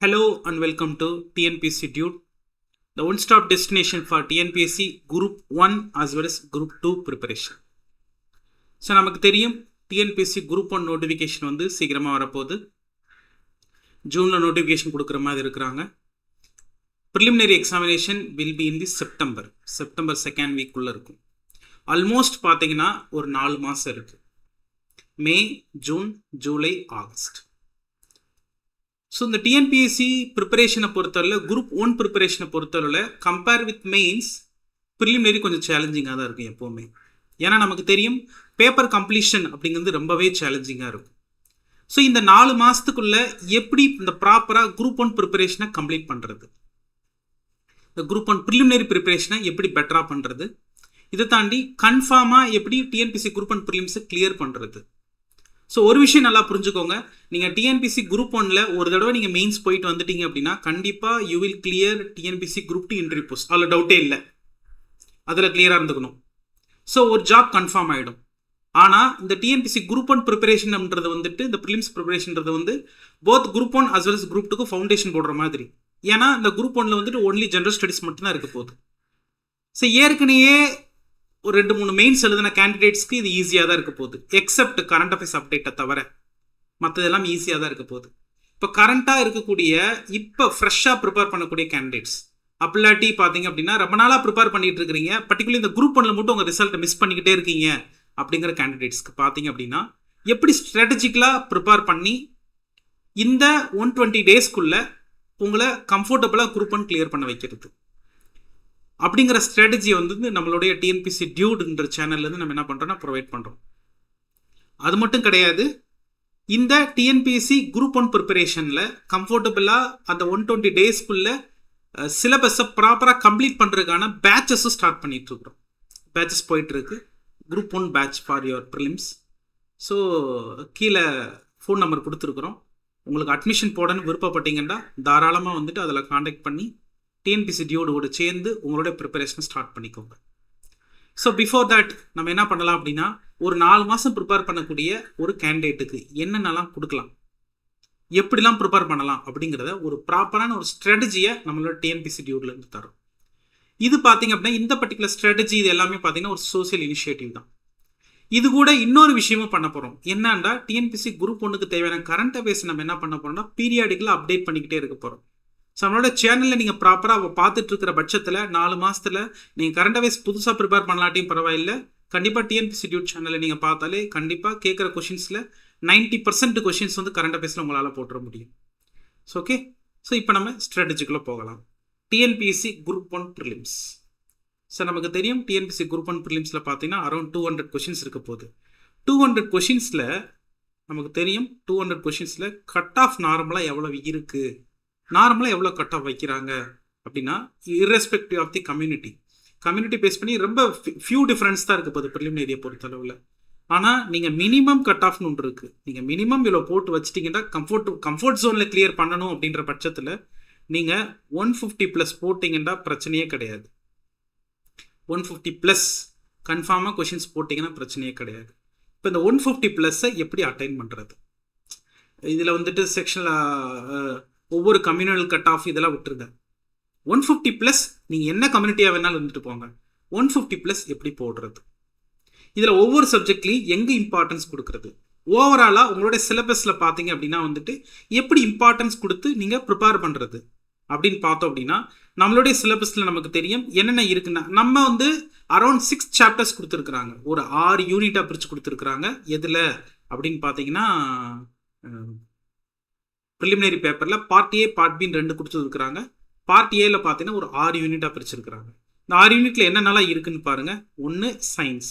Hello and welcome to TNPSC Dude, the one-stop destination for TNPSC Group 1 as well as Group 2 preparation. So நமக்கு தெரியும் TNPSC group 1 notification வந்து சீக்கிரமாக வரப்போகுது. ஜூனில் notification கொடுக்குற மாதிரி இருக்கிறாங்க. Preliminary examination will be in the September second வீக்குள்ளே இருக்கும். ஆல்மோஸ்ட் பார்த்தீங்கன்னா ஒரு 4 மாதம் இருக்குது. May, June, July, August. So இந்த டிஎன்பிஎஸ்சி ப்ரிப்பரேஷனை பொறுத்தவரையில் குரூப் 1 ப்ரிப்பரேஷனை பொறுத்தவரையில் கம்பேர் வித் மெயின்ஸ் ப்ரிலிமினரி கொஞ்சம் சேலஞ்சிங்காக தான் இருக்கும் எப்போவுமே. ஏன்னா நமக்கு தெரியும் பேப்பர் கம்ப்ளீஷன் அப்படிங்கிறது ரொம்பவே சேலஞ்சிங்காக இருக்கும். ஸோ இந்த 4 மாதத்துக்குள்ளே எப்படி இந்த ப்ராப்பராக குரூப் 1 ப்ரிப்பரேஷனை கம்ப்ளீட் பண்ணுறது, இந்த குரூப் 1 ப்ரிலிமினரி ப்ரிப்பரேஷனை எப்படி பெட்டராக பண்ணுறது, இதை தாண்டி கன்ஃபார்மாக எப்படி டிஎன்பிஎஸ்சி குரூப் 1 ப்ரிலிம்ஸை கிளியர் பண்ணுறது. ஸோ ஒரு விஷயம் நல்லா புரிஞ்சுக்கோங்க, நீங்கள் டிஎன்பிஎஸ்சி குரூப் 1ல் ஒரு தடவை நீங்கள் மெயின்ஸ் போயிட்டு வந்துட்டீங்க அப்படின்னா கண்டிப்பாக you will clear TNPSC group 2 interview post. அதில் டவுட்டே இல்லை, அதில் கிளியராக இருந்துக்கணும். ஸோ ஒரு ஜாப் கன்ஃபார்ம் ஆகிடும். ஆனால் இந்த டிஎன்பிஎஸ்சி குரூப் 1 ப்ரிப்பரேஷன்ன்றது வந்துட்டு இந்த ப்ரிலிம்ஸ் ப்ரிப்பரேஷன்றது வந்து both group 1 as well as group 2க்கு ஃபவுண்டேஷன் போடுற மாதிரி. ஏன்னா இந்த குரூப் 1ல் வந்துட்டு ஒன்லி ஜென்ரல் ஸ்டடீஸ் மட்டும்தான் இருக்க போகுது. ஸோ ஏற்கனவே ஒரு 2-3 மெயின்ஸ் எழுதின கேண்டிடேட்ஸ்க்கு இது ஈஸியாக தான் இருக்க போகுது, எக்ஸப்ட் கரண்ட் அஃபேர்ஸ் அப்டேட்டை தவிர மற்றதெல்லாம் ஈஸியாக தான் இருக்க போகுது. இப்போ கரண்ட்டாக இருக்கக்கூடிய இப்போ ஃப்ரெஷ்ஷாக ப்ரிப்பேர் பண்ணக்கூடிய கேண்டிடேட்ஸ் அப்படிலாட்டி பார்த்தீங்க அப்படின்னா ரொம்ப நாளாக ப்ரிப்பேர் பண்ணிட்டு இருக்கிறீங்க, பர்டிகுலர் இந்த குரூப் 1ல் மட்டும் உங்கள் ரிசல்ட்டை மிஸ் பண்ணிக்கிட்டே இருக்கீங்க அப்படிங்கிற கேண்டிடேட்ஸ்க்கு பார்த்தீங்க அப்படின்னா எப்படி ஸ்ட்ராட்டஜிக்கலாக ப்ரிப்பேர் பண்ணி இந்த 120 டேஸ்க்குள்ளே உங்களை கம்ஃபர்டபுளாக குரூப் 1 கிளியர் பண்ண வைக்கிறது அப்படிங்கிற ஸ்ட்ராட்டஜியை வந்து நம்மளுடைய டிஎன்பிஎஸ்சி டியூடுன்ற சேனல்லேருந்து நம்ம என்ன பண்ணுறோம்னா ப்ரொவைட் பண்ணுறோம். அது மட்டும் கிடையாது, இந்த டிஎன்பிஎஸ்சி குரூப் 1 ப்ரிப்பரேஷனில் கம்ஃபர்டபுளாக அந்த 120 டேஸ்க்குள்ளே சிலபஸை ப்ராப்பராக கம்ப்ளீட் பண்ணுறதுக்கான பேட்சஸும் ஸ்டார்ட் பண்ணிகிட்டு இருக்கிறோம். பேட்சஸ் போயிட்டுருக்கு, group 1 batch for your prelims. So கீழே ஃபோன் நம்பர் கொடுத்துருக்குறோம். உங்களுக்கு அட்மிஷன் போடணும்னு விருப்பப்பட்டீங்கன்னா தாராளமாக வந்துட்டு அதில் காண்டாக்ட் பண்ணி டிஎன்பிஎஸ்சி டியூடோடு சேர்ந்து உங்களோட ப்ரிப்பரேஷனை ஸ்டார்ட் பண்ணிக்கோங்க. ஸோ பிஃபோர் தட் நம்ம என்ன பண்ணலாம் அப்படின்னா ஒரு 4 மாதம் ப்ரிப்பேர் பண்ணக்கூடிய ஒரு கேண்டிடேட்டுக்கு என்னென்னலாம் கொடுக்கலாம், எப்படிலாம் ப்ரிப்பேர் பண்ணலாம் அப்படிங்கிறத ஒரு ப்ராப்பரான ஒரு ஸ்ட்ராட்டஜியை நம்மளோட டிஎன்பிஎஸ்சி டியூட்லேருந்து தரும். இது பார்த்தீங்க அப்படின்னா இந்த பர்டிகுலர் ஸ்ட்ராட்டஜி இது எல்லாமே பார்த்தீங்கன்னா ஒரு சோசியல் இனிஷியேட்டிவ் தான். இது கூட இன்னொரு விஷயமும் பண்ண போகிறோம். என்னன்னா டிஎன்பிஎஸ்சி குரூப் 1க்கு தேவையான கரண்ட் அஃபேர்ஸ் நம்ம என்ன பண்ண போகிறோம்னா பீரியாடிக்கலாக அப்டேட் பண்ணிக்கிட்டே இருக்க போகிறோம். ஸோ நம்மளோட சேனலில் நீங்கள் ப்ராப்பராக பார்த்துட்டு இருக்கிற பட்சத்தில் 4 மாதத்தில் நீங்கள் கரண்ட் அஃபேர்ஸ் புதுசாக ப்ரிப்பேர் பண்ணலாட்டியும் பரவாயில்லை, கண்டிப்பாக டிஎன்பிஎஸ்சி டியூட் சேனலை நீங்கள் பார்த்தாலே கண்டிப்பாக கேட்குற கொஷின்ஸில் 90% கொஷின்ஸ் வந்து கரண்ட் அஃபேர்ஸில் உங்களால் போட்டுற முடியும். ஸோ ஓகே, ஸோ இப்போ நம்ம ஸ்ட்ராட்டஜிக்குள்ளே போகலாம். TNPSC group 1 prelims. ஸோ நமக்கு தெரியும் டிஎன்பிஎஸ்சி குரூப் 1 ப்ரிலிம்ஸில் பார்த்தீங்கன்னா அரௌண்ட் 200 கொஷின்ஸ் இருக்க போகுது. 200 கொஷின்ஸில் நமக்கு தெரியும் 200 கொஷின்ஸில் கட் ஆஃப் நார்மலாக எவ்வளோ இருக்குது, நார்மலாக எவ்வளோ கட் ஆஃப் வைக்கிறாங்க அப்படின்னா irrespective of the community base பண்ணி ரொம்ப ஃபியூ டிஃப்ரென்ஸ் தான் இருக்க போகுது ப்ரிலிமினரியை பொறுத்தளவில். ஆனால் நீங்கள் மினிமம் கட் ஆஃப்னு ஒன்று இருக்குது. நீங்கள் மினிமம் இவ்வளோ போட்டு வச்சிட்டிங்கன்னா கம்ஃபர்ட் ஜோனில் கிளியர் பண்ணணும் அப்படின்ற பட்சத்தில் நீங்கள் 150+ போட்டிங்கன்னா பிரச்சனையே கிடையாது. 150+ கன்ஃபார்மாக கொஷின்ஸ் போட்டிங்கன்னா பிரச்சனையே கிடையாது. இப்போ இந்த 150+ஐ எப்படி அட்டைன் பண்ணுறது, இதில் வந்துட்டு செக்ஷனில் ஒவ்வொரு கம்யூனல் கட் ஆஃப் இதெல்லாம் விட்டுருங்க. 150+ நீங்கள் என்ன கம்யூனிட்டியாக வேணாலும் இருந்துட்டு போங்க. 150+ எப்படி போடுறது, இதில் ஒவ்வொரு சப்ஜெக்ட்லையும் எங்கே இம்பார்ட்டன்ஸ் கொடுக்குறது, ஓவராலாக உங்களோட சிலபஸில் பார்த்தீங்க அப்படின்னா வந்துட்டு எப்படி இம்பார்ட்டன்ஸ் கொடுத்து நீங்கள் ப்ரிப்பேர் பண்ணுறது அப்படின்னு பார்த்தோம் அப்படின்னா நம்மளுடைய சிலபஸில் நமக்கு தெரியும் என்னென்ன இருக்குன்னா நம்ம வந்து அரௌண்ட் 6 சாப்டர்ஸ் கொடுத்துருக்குறாங்க, ஒரு 6 யூனிட்டாக பிரித்து கொடுத்துருக்குறாங்க. எதில் அப்படின்னு பார்த்தீங்கன்னா ப்ரிலிமினரி பேப்பரில் பார்ட் ஏ பார்ட் பின்னு 2 கொடுத்துருக்குறாங்க. பார்ட் ஏல பார்த்தீங்கன்னா ஒரு 6 யூனிட்டாக பிரிச்சிருக்கிறாங்க. இந்த 6 யூனிட்ல என்னென்னலாம் இருக்குன்னு பாருங்க. 1 சயின்ஸ்,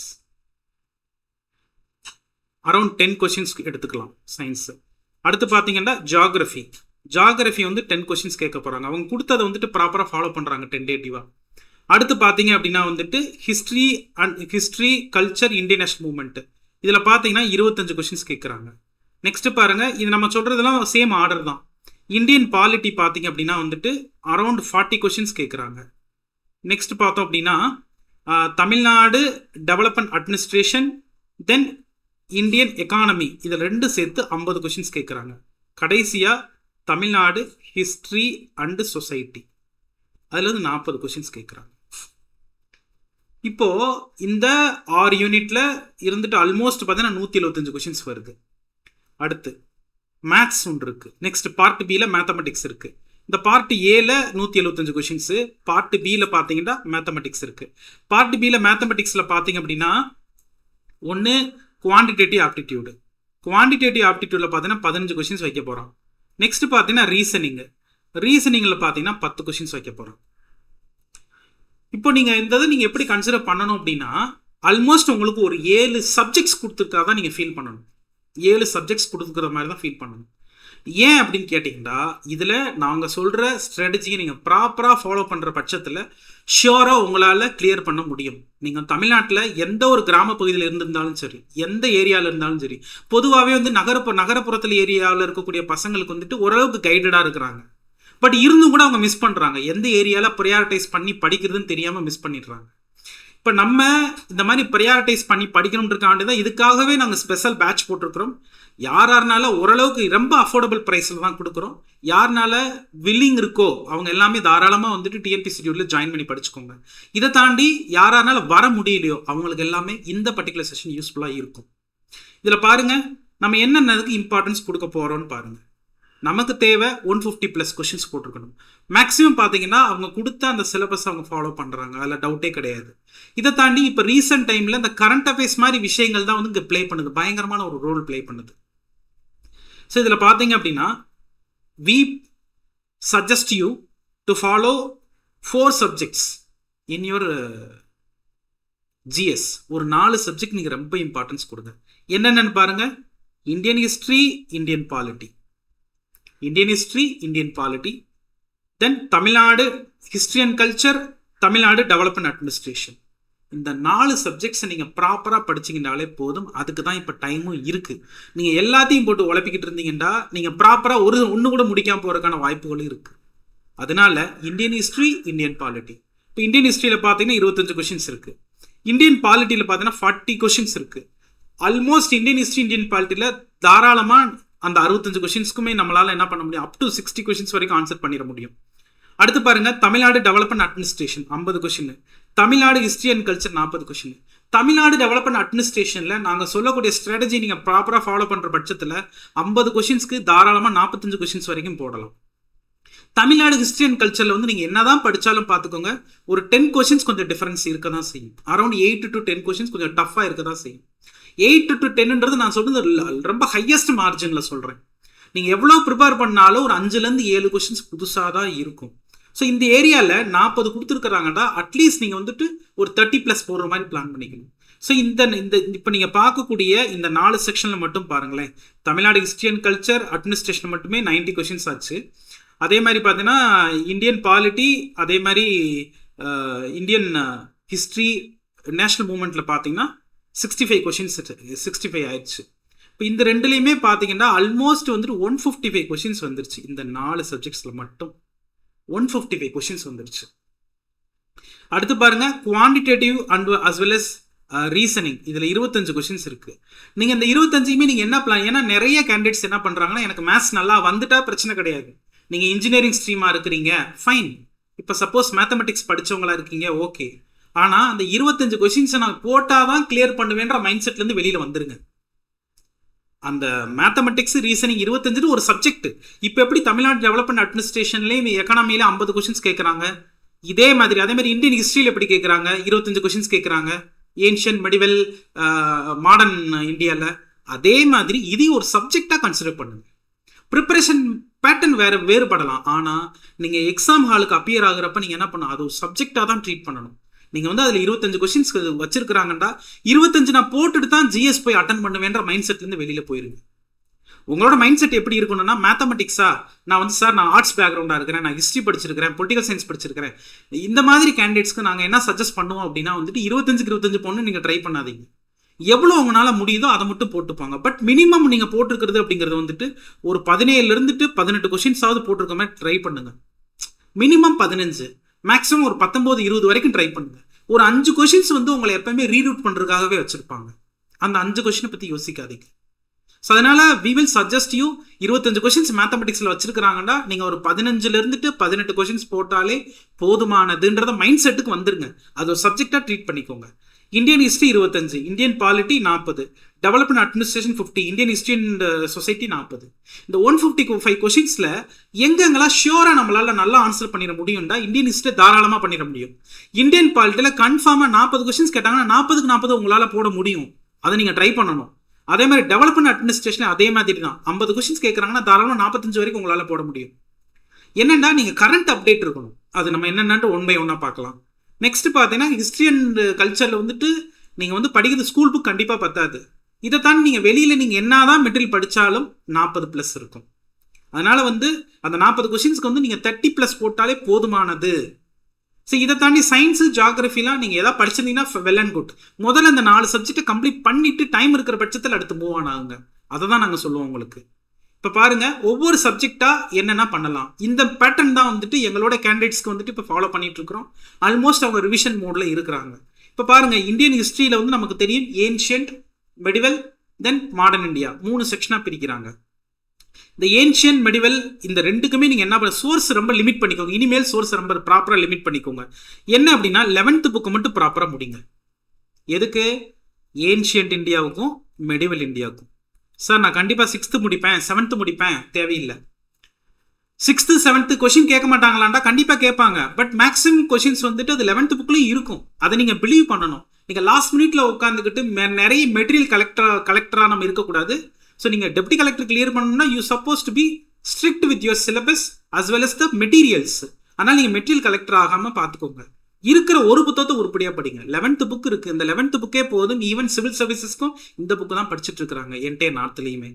அரௌண்ட் 10 கொஷின்ஸ் எடுத்துக்கலாம் சயின்ஸு. அடுத்து பார்த்தீங்கன்னா ஜாகிரஃபி வந்து 10 கொஷின்ஸ் கேட்க போகிறாங்க. அவங்க கொடுத்ததை வந்துட்டு ப்ராப்பராக ஃபாலோ பண்ணுறாங்க டென்டேட்டிவாக. அடுத்து பார்த்தீங்க அப்படின்னா வந்துட்டு history culture Indian national movement, இதில் பார்த்தீங்கன்னா 25 கொஷின்ஸ் கேட்குறாங்க. நெக்ஸ்ட் பாருங்க, இது நம்ம சொல்றதெல்லாம் சேம் ஆர்டர் தான். இந்தியன் பாலிட்டி பார்த்தீங்க அப்படின்னா வந்துட்டு அரௌண்ட் 40 கொஷின்ஸ் கேட்குறாங்க. நெக்ஸ்ட் பார்த்தோம் அப்படின்னா தமிழ்நாடு டெவலப்மெண்ட் அட்மினிஸ்ட்ரேஷன், தென் இந்தியன் எக்கானமி, இதில் 2 சேர்த்து 50 கொஷின்ஸ் கேட்குறாங்க. கடைசியாக தமிழ்நாடு ஹிஸ்ட்ரி அண்டு சொசைட்டி, அதில் வந்து 40 கொஷின்ஸ் கேட்குறாங்க. இப்போது இந்த 6 யூனிட்டில் இருந்துட்டு ஆல்மோஸ்ட் பார்த்தீங்கன்னா 175 கொஷின்ஸ் வருது. அடுத்து மேத்ஸ் ஒன்று இருக்குது. நெக்ஸ்ட் பார்ட் பியில் மேத்தமெட்டிக்ஸ் இருக்குது. இந்த பார்ட் ஏல 175 கொஷின்ஸு, பார்ட் பியில் பார்த்தீங்கன்னா மேத்தமெட்டிக்ஸ் இருக்குது. பார்ட் பியில் மேத்தமெட்டிக்ஸில் பார்த்தீங்க அப்படின்னா ஒன்று குவான்டிடேட்டிவ் ஆப்டிடியூடு. குவான்டிடேட்டிவ் ஆப்டிடியூடில் பார்த்தீங்கன்னா 15 கொஷின்ஸ் வைக்க போகிறோம். நெக்ஸ்ட் பார்த்தீங்கன்னா ரீசனிங்கில் பார்த்தீங்கன்னா 10 கொஷின்ஸ் வைக்க போகிறோம். இப்போ நீங்கள் இந்த இதை நீங்கள் எப்படி கன்சிடர் பண்ணணும் அப்படின்னா, ஆல்மோஸ்ட் உங்களுக்கு ஒரு 7 சப்ஜெக்ட்ஸ் கொடுத்துருக்கா தான் நீங்கள் ஃபீல் பண்ணணும். 7 சப்ஜெக்ட்ஸ் கொடுத்துக்கிற மாதிரி தான் ஃபீல் பண்ணணும். ஏன் அப்படின்னு கேட்டிங்கன்னா, இதில் நாங்கள் சொல்கிற ஸ்ட்ராட்டஜியை நீங்கள் ப்ராப்பராக ஃபாலோ பண்ணுற பட்சத்தில் ஷியோராக உங்களால் கிளியர் பண்ண முடியும். நீங்கள் தமிழ்நாட்டில் எந்த ஒரு கிராம பகுதியில் இருந்திருந்தாலும் சரி, எந்த ஏரியாவில் இருந்தாலும் சரி, பொதுவாகவே வந்து நகரப்புறத்தில் ஏரியாவில் இருக்கக்கூடிய பசங்களுக்கு வந்துட்டு ஓரளவுக்கு கைடடாக இருக்கிறாங்க. பட் இருந்தும் கூட அவங்க மிஸ் பண்ணுறாங்க. எந்த ஏரியாவில் ப்ரையாரிட்டைஸ் பண்ணி படிக்கிறதுன்னு தெரியாமல் மிஸ் பண்ணிடுறாங்க. இப்போ நம்ம இந்த மாதிரி ப்ரையாரிட்டைஸ் பண்ணி படிக்கணுன்றக்காண்டி தான் இதுக்காகவே நாங்கள் ஸ்பெஷல் பேட்ச் போட்டிருக்கிறோம். யாராருனால ஓரளவுக்கு ரொம்ப அஃபோர்டபுள் ப்ரைஸில் தான் கொடுக்குறோம். யாருனால வில்லிங் இருக்கோ அவங்க எல்லாமே தாராளமாக வந்துட்டு டிஎன்பிஎஸ்சி டியூட்டில் ஜாயின் பண்ணி படிச்சுக்கோங்க. இதை தாண்டி யாராருனால வர முடியலையோ அவங்களுக்கு எல்லாமே இந்த பர்டிகுலர் செஷன் யூஸ்ஃபுல்லாக இருக்கும். இதில் பாருங்கள், நம்ம என்னென்னதுக்கு இம்பார்ட்டன்ஸ் கொடுக்க போகிறோம்னு பாருங்கள். நமக்கு தேவை 150+ கொஷின்ஸ் போட்டிருக்கணும். மேக்ஸிமம் பார்த்தீங்கன்னா அவங்க கொடுத்த அந்த சிலபஸ் அவங்க ஃபாலோ பண்ணுறாங்க, அதில் டவுட்டே கிடையாது. இதை தாண்டி இப்போ ரீசெண்ட் டைமில் இந்த கரண்ட் அஃபேர்ஸ் மாதிரி விஷயங்கள் தான் வந்து இங்கே ப்ளே பண்ணுது, பயங்கரமான ஒரு ரோல் ப்ளே பண்ணுது. ஸோ இதில் பார்த்தீங்க அப்படின்னா we suggest you to follow 4 subjects in your GS. ஒரு 4 சப்ஜெக்ட் நீங்கள் ரொம்ப இம்பார்ட்டன்ஸ் கொடுங்க. என்னென்னு பாருங்க. Indian history, Indian polity, then Tamil Nadu history and culture, Tamil Nadu development administration. இந்த 4 சப்ஜெக்ட்ஸை நீங்கள் ப்ராப்பராக படிச்சிங்கனாலே போதும். அதுக்கு தான் இப்போ டைமும் இருக்குது. நீங்கள் எல்லாத்தையும் போட்டு உழப்பிக்கிட்டு இருந்தீங்கன்னா நீங்கள் ப்ராப்பராக ஒன்று கூட முடிக்காமல் போகிறதுக்கான வாய்ப்புகளும் இருக்குது. அதனால இந்தியன் ஹிஸ்ட்ரி, இந்தியன் பாலிட்டி. இப்போ இந்தியன் ஹிஸ்ட்ரியில் பார்த்தீங்கன்னா 25 கொஷின்ஸ் இருக்குது. இந்தியன் பாலிட்டியில் பார்த்தீங்கன்னா 40 கொஷின்ஸ் இருக்குது. ஆல்மோஸ்ட் இந்தியன் ஹிஸ்ட்ரி, இந்தியன் பாலிட்டியில் தாராளமாக அந்த 65 கொஷின்ஸ்க்குமே நம்மளால் என்ன பண்ண முடியும், அப் டு 60 கொஷின்ஸ் வரைக்கும் ஆன்சர் பண்ணிட முடியும். அடுத்து பாருங்க, Tamil Nadu development administration 50 question, Tamil Nadu history and culture 40 question. Tamil Nadu development அட்மினிஸ்ட்ரேஷனில் நாங்கள் சொல்லக்கூடிய ஸ்ட்ராட்டஜி நீங்கள் ப்ராப்பராக ஃபாலோ பண்ணுற பட்சத்தில் 50 கொஷின்ஸ்க்கு தாராளமாக 45 கொஷின்ஸ் வரைக்கும் போடலாம். தமிழ்நாடு ஹிஸ்ட்ரி அண்ட் கல்ச்சரில் வந்து நீங்கள் என்ன தான் படித்தாலும் பார்த்துக்கோங்க, ஒரு 10 கொஷின்ஸ் கொஞ்சம் டிஃபரன்ஸ் இருக்க தான் செய்யும். அரௌண்ட் 8 to 10 கொஷின்ஸ் கொஞ்சம் டஃப்பாக இருக்க தான் செய்யும். 8 to 10ன்றது நான் சொல்கிறது ரொம்ப ஹையஸ்ட் மார்ஜினில் சொல்கிறேன். நீங்கள் எவ்வளோ ப்ரிப்பேர் பண்ணாலும் ஒரு 5லேருந்து 7 கொஷின்ஸ் புதுசாக தான் இருக்கும். ஸோ இந்த ஏரியாவில் 40 கொடுத்துருக்குறாங்கடா, அட்லீஸ்ட் நீங்கள் வந்துட்டு ஒரு 30+ போடுற மாதிரி பிளான் பண்ணிக்கணும். ஸோ இந்த இப்போ நீங்கள் பார்க்கக்கூடிய இந்த 4 செக்ஷனில் மட்டும் பாருங்களேன். Tamil Nadu history and culture administration மட்டுமே 90 கொஷின்ஸ் ஆச்சு. அதே மாதிரி பார்த்தீங்கன்னா இந்தியன் பாலிட்டி, அதே மாதிரி இந்தியன் ஹிஸ்ட்ரி, நேஷ்னல் மூமெண்ட்டில் பார்த்தீங்கன்னா 65 கொஷின்ஸ் 65 ஆயிடுச்சு. இப்போ இந்த ரெண்டுலேயுமே பார்த்தீங்கன்னா ஆல்மோஸ்ட் வந்துட்டு 155 கொஷின்ஸ் வந்துருச்சு. இந்த 4 சப்ஜெக்ட்ஸில் மட்டும் 155 கொஷின்ஸ் வந்துருச்சு. அடுத்து பாருங்க, quantitative and as well as reasoning, இதில் 25 கொஷின்ஸ் இருக்குது. நீங்கள் இந்த 25மே நீங்கள் என்ன பிளான், ஏன்னா நிறைய கேண்டிடேட்ஸ் என்ன பண்ணுறாங்கன்னா, எனக்கு மேத்ஸ் நல்லா வந்துட்டா பிரச்சனை கிடையாது, நீங்கள் இன்ஜினியரிங் ஸ்ட்ரீமாக இருக்கிறீங்க, ஃபைன். இப்போ சப்போஸ் மேத்தமெட்டிக்ஸ் படித்தவங்களா இருக்கீங்க, ஓகே. ஆனால் அந்த 25 கொஷின்ஸை நான் போட்டால் தான் கிளியர் பண்ணுவேன்ற மைண்ட் செட்லேருந்து வெளியில் வந்துருங்க. அந்த மேத்தமெட்டிக்ஸ், ரீசனிங் 25 ஒரு சப்ஜெக்ட். இப்போ எப்படி தமிழ்நாடு டெவலப்மெண்ட் அட்மினிஸ்ட்ரேஷன்லேயே எக்கனாமியில் 50 கொஷின்ஸ் கேட்குறாங்க, இதே மாதிரி அதே மாதிரி இந்தியன் ஹிஸ்ட்ரியில் எப்படி கேட்குறாங்க, 25 கொஷின்ஸ் கேட்குறாங்க. ஏன்ஷியன், மெடிவல், மாடர்ன் இந்தியாவில் அதே மாதிரி இதையும் ஒரு சப்ஜெக்டாக கன்சிடர் பண்ணுங்க. ப்ரிப்பரேஷன் பேட்டர்ன் வேறுபடலாம், ஆனால் நீங்கள் எக்ஸாம் ஹாலுக்கு அப்பியர் ஆகுறப்ப நீங்கள் என்ன பண்ணணும், அது ஒரு சப்ஜெக்டாக தான் ட்ரீட் பண்ணணும். நீங்கள் வந்து அதில் 25 கொஷின்ஸ் வச்சிருக்கிறாங்கடா, 25 நான் போட்டுட்டு தான் ஜிஎஸ் போய் அட்டன் பண்ணுவேன்ற மைண்ட் செட்லேருந்து வெளியில் போயிருங்க. உங்களோட மைண்ட் செட் எப்படி இருக்கணும்னா, மேத்தமெட்டிக்ஸா நான் வந்து சார் நான் ஆர்ட்ஸ் பேக்ரவுண்டாக இருக்கிறேன், நான் ஹிஸ்ட்ரி படிச்சிருக்கிறேன், பொலிட்டிக்கல் சயின்ஸ் படிச்சிருக்கிறேன், இந்த மாதிரி கேண்டிடேட்ஸ்க்கு நாங்கள் என்ன சஜஸ்ட் பண்ணுவோம் அப்படின்னா வந்துட்டு 25க்கு 25 பொண்ணு நீங்கள் ட்ரை பண்ணாதீங்க. எவ்வளோ உங்களால் முடியுதோ அதை மட்டும் போட்டுப்பாங்க. பட் மினிமம் நீங்கள் போட்டிருக்கிறது அப்படிங்கிறது வந்துட்டு ஒரு 17 18 கொஷின்ஸாவது போட்டிருக்க மாதிரி ட்ரை பண்ணுங்க. மினிமம் 15, மேக்ஸிமம் ஒரு 19 20 வரைக்கும் ட்ரை பண்ணுங்க. ஒரு 5 கொஷின்ஸ் வந்து உங்களை எப்பவுமே ரீரூட் பண்ணுறதுக்காகவே வச்சுருப்பாங்க. அந்த 5 கொஷினை பற்றி யோசிக்காதீங்க. ஸோ அதனால் we will suggest you 25 questions மேத்தமெட்டிக்ஸில் வச்சுருக்கிறாங்கன்னா நீங்கள் ஒரு 15 18 கொஷின்ஸ் போட்டாலே போதுமானதுன்றத மைண்ட் செட்டுக்கு வந்துருங்க. அது ஒரு சப்ஜெக்டாக ட்ரீட் பண்ணிக்கோங்க. Indian history 25, Indian polity 40, development administration 50, Indian history and society 40. இந்த 155 கொஷின்ஸில் எங்கெங்கெல்லாம் ஷியோராக நம்மளால் நல்லா ஆன்சர் பண்ணிட முடியும்டா இந்தியன் ஹிஸ்ட்ரி தாராளமாக பண்ணிட முடியும். இந்தியன் பாலிட்டியில் கன்ஃபார்மாக 40 கொஷின்ஸ் கேட்டாங்கன்னா 40க்கு 40 உங்களால் போட முடியும். அதை நீங்கள் ட்ரை பண்ணணும். அதே மாதிரி டெவலப்மெண்ட் அட்மினிஸ்ட்ரேஷன் அதே மாதிரி தான். 50 கொஷின்ஸ் கேட்குறாங்கன்னா தாராளமாக 45 வரைக்கும் உங்களால் போட முடியும். என்னென்னா நீங்கள் கரண்ட் அப்டேட் இருக்கணும். அது நம்ம என்னென்னு ஒன் பை ஒன்னாக பார்க்கலாம். நெக்ஸ்ட் பார்த்தீங்கன்னா ஹிஸ்ட்ரி அண்ட் கல்ச்சரில் வந்துட்டு நீங்கள் வந்து படிக்கிறது ஸ்கூல் புக் கண்டிப்பாக பத்தாது. இதை தாண்டி நீங்கள் வெளியில் நீங்கள் என்ன தான் மெட்டீரியல் படித்தாலும் 40+ இருக்கும். அதனால் வந்து அந்த 40 கொஷின்ஸ்க்கு வந்து நீங்கள் 30+ போட்டாலே போதுமானது. ஸோ இதை தாண்டி சயின்ஸு ஜியாகிரஃபிலாம் நீங்கள் எதாவது படிச்சிருந்தீங்கன்னா வெல் அண்ட் குட். முதல்ல இந்த 4 சப்ஜெக்டை கம்ப்ளீட் பண்ணிவிட்டு டைம் இருக்கிற பட்சத்தில் அடுத்து மூவ் ஆனாங்க. அதை தான் நாங்கள் சொல்லுவோம் உங்களுக்கு. இப்போ பாருங்கள், ஒவ்வொரு சப்ஜெக்டாக என்னென்ன பண்ணலாம், இந்த பேட்டர்ன் தான் வந்துட்டு எங்களோட கேண்டிடேட்ஸ்க்கு வந்துட்டு இப்போ ஃபாலோ பண்ணிட்டு இருக்கிறோம். ஆல்மோஸ்ட் அவங்க ரிவிஷன் மோடில் இருக்கிறாங்க. இப்போ பாருங்கள், இந்தியன் ஹிஸ்ட்ரியில் வந்து நமக்கு தெரியும் ஏன்ஷியன்ட், மெடிவல், தென் மாடர்ன் இந்தியா 3 செக்ஷனாக பிரிக்கிறாங்க. இந்த ஏன்ஷியன்ட் மெடிவல் இந்த ரெண்டுக்குமே நீங்கள் என்ன பண்ண சோர்ஸ் ரொம்ப லிமிட் பண்ணிக்கோங்க. இனிமேல் சோர்ஸ் ரொம்ப ப்ராப்பராக லிமிட் பண்ணிக்கோங்க. என்ன அப்படின்னா 11th புக்கு மட்டும் ப்ராப்பராக முடிங்க. எதுக்கு? ஏன்ஷியன்ட் இந்தியாவுக்கும் மெடிவல் இந்தியாவுக்கும். சார் நான் கண்டிப்பாக 6th முடிப்பேன் 7th முடிப்பேன், தேவையில்லை. 6th 7th கொஷின் கேட்க மாட்டாங்களாண்டா? கண்டிப்பாக கேட்பாங்க. பட் மேக்ஸிமம் கொஷின்ஸ் வந்துட்டு அது 11th புக்லேயும் இருக்கும். அதை நீங்கள் பிலீவ் பண்ணணும். நீங்கள் லாஸ்ட் மினிட்ல உட்காந்துக்கிட்டு நிறைய மெட்டீரியல் கலெக்டராக நம்ம இருக்கக்கூடாது. ஸோ நீங்கள் டெப்டி கலெக்டர் கிளியர் பண்ணணும்னா you suppose to be strict with your syllabus as well as the materials. ஆனால் நீங்கள் மெட்டீரியல் கலெக்டர் ஆகாமல் பார்த்துக்கோங்க. இருக்கிற ஒரு புத்தகத்தை உருப்படியாக படிங்க. 11th புக் இருக்குது. இந்த 11th புக்கே போதும். ஈவன் சிவில் சர்வீசஸ்க்கும் இந்த புக்கு தான் படிச்சுட்டு இருக்கிறாங்க என்டையர் நார்த்லேயுமே.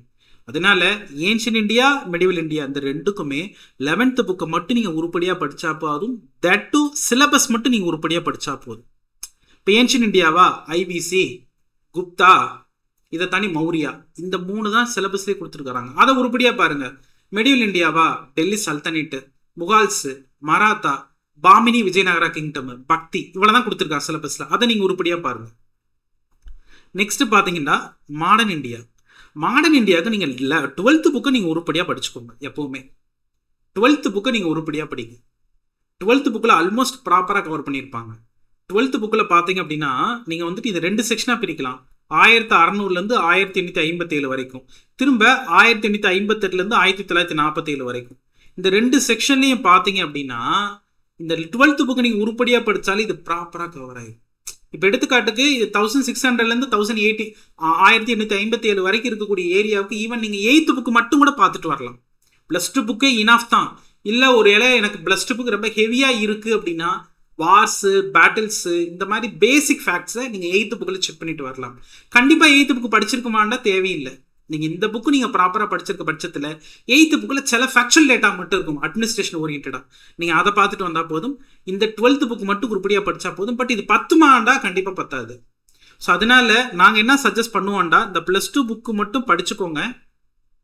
அதனால ஏன்ஷியன் இந்தியா, மெடிவல் இந்தியா இந்த ரெண்டுக்குமே 11th புக்கை மட்டும் நீங்கள் உருப்படியாக படித்தா போதும். தட் டு சிலபஸ் மட்டும் நீங்கள் உருப்படியாக படித்தா போதும். இப்போ ஏன்ஷியன் இந்தியாவா, ஐபிசி, குப்தா, இதை தாண்டி மௌரியா, இந்த 3 தான் சிலபஸ்லேயே கொடுத்துருக்காங்க. அதை உருப்படியாக பாருங்கள். மெடிவல் இந்தியாவா, டெல்லி சல்தனேட்டு, முகால்ஸு, மராத்தா, பாமினி விஜயநகரா கிங்டம், பக்தி, இவ்வளோ தான் கொடுத்துருக்காங்க சிலபஸில். அதை நீங்கள் உருப்படியாக பாருங்கள். நெக்ஸ்ட் பார்த்தீங்கன்னா மாடர்ன் இந்தியா. மாடர்ன் இந்தியாவுக்கு நீங்கள் 12th புக்கை நீங்கள் உருப்படியாக படிச்சுக்கோங்க. எப்போவுமே 12th புக்கை நீங்கள் உருப்படியாக படிங்க. 12th புக்கில் ஆல்மோஸ்ட் ப்ராப்பராக கவர் பண்ணியிருப்பாங்க. 12th புக்கில் பார்த்தீங்க அப்படின்னா நீங்கள் வந்துட்டு இது 2 செக்ஷனாக பிரிக்கலாம். 1600 1857 வரைக்கும், திரும்ப 1858 1947 வரைக்கும். இந்த 2 செக்ஷன்லையும் பார்த்தீங்க அப்படின்னா இந்த 12th புக்கு நீங்கள் உருப்படியாக படித்தாலும் இது ப்ராப்பராக கவர் ஆகிடும். இப்போ எடுத்துக்காட்டுக்கு இது 1600 1857 வரைக்கும் இருக்கக்கூடிய ஏரியாவுக்கு ஈவன் நீங்கள் 8th புக்கு மட்டும் கூட பார்த்துட்டு வரலாம். +2 புக்கே இனாஃப் தான். இல்லை ஒரு எனக்கு +2 புக்கு ரொம்ப ஹெவியாக இருக்குது அப்படின்னா வார்ஸு, பேட்டில்ஸு, இந்த மாதிரி பேசிக் ஃபேக்ட்ஸை நீங்கள் 8th புக்கில் செக் பண்ணிட்டு வரலாம். கண்டிப்பாக 8th புக்கு படிச்சிருக்குமாண்டா தேவையில்லை. நீங்கள் இந்த புக்கு நீங்கள் ப்ராப்பராக படிச்சிருக்க பட்சத்தில் 8th புக்கில் சில ஃபேக்சுவல் டேட்டா மட்டும் இருக்கும் அட்மினிஸ்ட்ரேஷன் ஓரியன்டாக. நீங்கள் அதை பார்த்துட்டு வந்தால் போதும். இந்த 12th புக்கு மட்டும் உருப்படியாக படித்தா போதும். பட் இது 10 கண்டிப்பாக பத்தாது. ஸோ அதனால நாங்கள் என்ன சஜஸ்ட் பண்ணுவோம்டா, இந்த +2 புக்கு மட்டும் படிச்சுக்கோங்க.